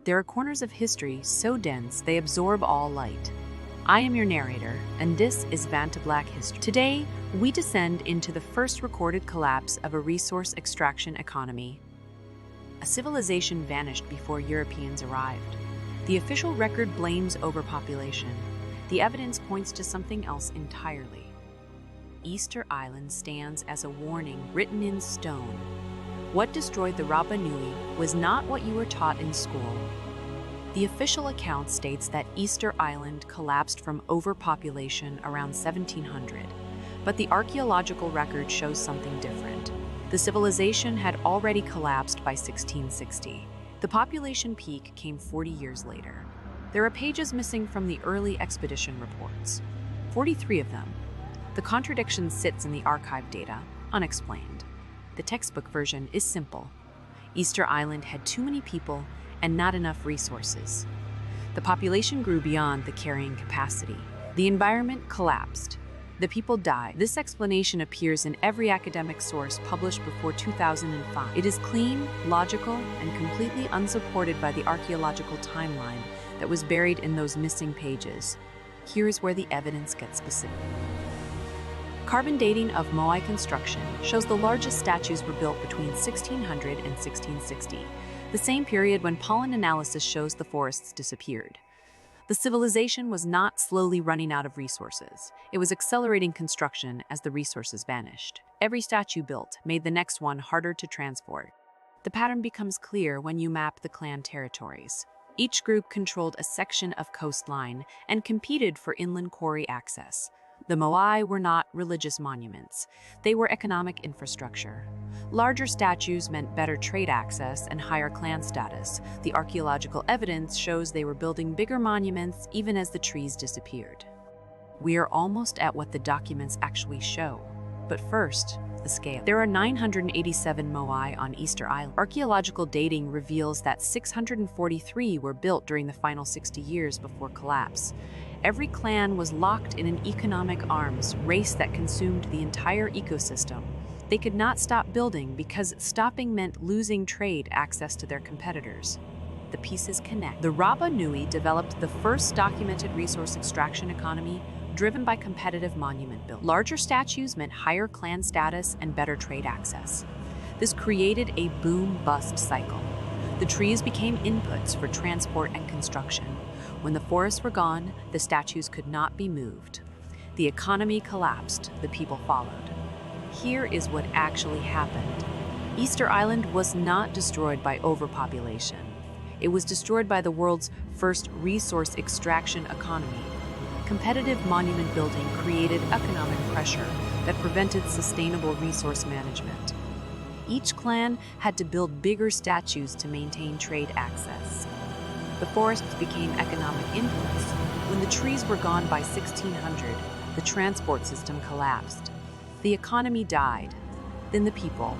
There are corners of history so dense they absorb all light. I am your narrator, and this is Vantablack History. Today, we descend into the first recorded collapse of a resource extraction economy. A civilization vanished before Europeans arrived. The official record blames overpopulation. The evidence points to something else entirely. Easter Island stands as a warning written in stone. What destroyed the Rapa Nui was not what you were taught in school. The official account states that Easter Island collapsed from overpopulation around 1700, but the archaeological record shows something different. The civilization had already collapsed by 1660. The population peak came 40 years later. There are pages missing from the early expedition reports, 43 of them. The contradiction sits in the archive data, unexplained. The textbook version is simple. Easter Island had too many people and not enough resources. The population grew beyond the carrying capacity. The environment collapsed. The people died. This explanation appears in every academic source published before 2005. It is clean, logical, and completely unsupported by the archaeological timeline that was buried in those missing pages. Here's where the evidence gets specific. Carbon dating of Moai construction shows the largest statues were built between 1600 and 1660, the same period when pollen analysis shows the forests disappeared. The civilization was not slowly running out of resources. It was accelerating construction as the resources vanished. Every statue built made the next one harder to transport. The pattern becomes clear when you map the clan territories. Each group controlled a section of coastline and competed for inland quarry access. The Moai were not religious monuments. They were economic infrastructure. Larger statues meant better trade access and higher clan status. The archaeological evidence shows they were building bigger monuments even as the trees disappeared. We are almost at what the documents actually show. But first, the scale. There are 987 Moai on Easter Island. Archaeological dating reveals that 643 were built during the final 60 years before collapse. Every clan was locked in an economic arms race that consumed the entire ecosystem. They could not stop building because stopping meant losing trade access to their competitors. The pieces connect. The Rapa Nui developed the first documented resource extraction economy driven by competitive monument building. Larger statues meant higher clan status and better trade access. This created a boom-bust cycle. The trees became inputs for transport and construction. When the forests were gone, the statues could not be moved. The economy collapsed, the people followed. Here is what actually happened. Easter Island was not destroyed by overpopulation. It was destroyed by the world's first resource extraction economy. Competitive monument building created economic pressure that prevented sustainable resource management. Each clan had to build bigger statues to maintain trade access. The forests became economic inputs. When the trees were gone by 1600, the transport system collapsed. The economy died. Then the people.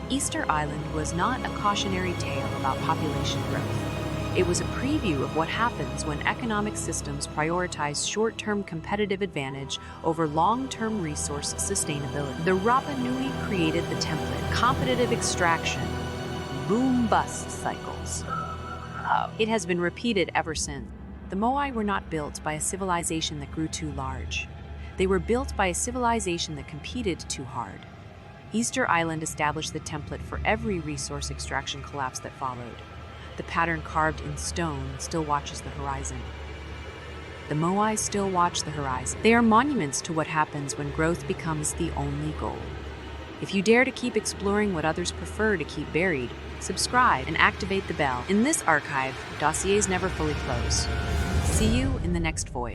Easter Island was not a cautionary tale about population growth. It was a preview of what happens when economic systems prioritize short-term competitive advantage over long-term resource sustainability. The Rapa Nui created the template, competitive extraction, boom-bust cycles. It has been repeated ever since. The Moai were not built by a civilization that grew too large. They were built by a civilization that competed too hard. Easter Island established the template for every resource extraction collapse that followed. The pattern carved in stone still watches the horizon. The Moai still watch the horizon. They are monuments to what happens when growth becomes the only goal. If you dare to keep exploring what others prefer to keep buried, subscribe and activate the bell. In this archive, dossiers never fully close. See you in the next voyage.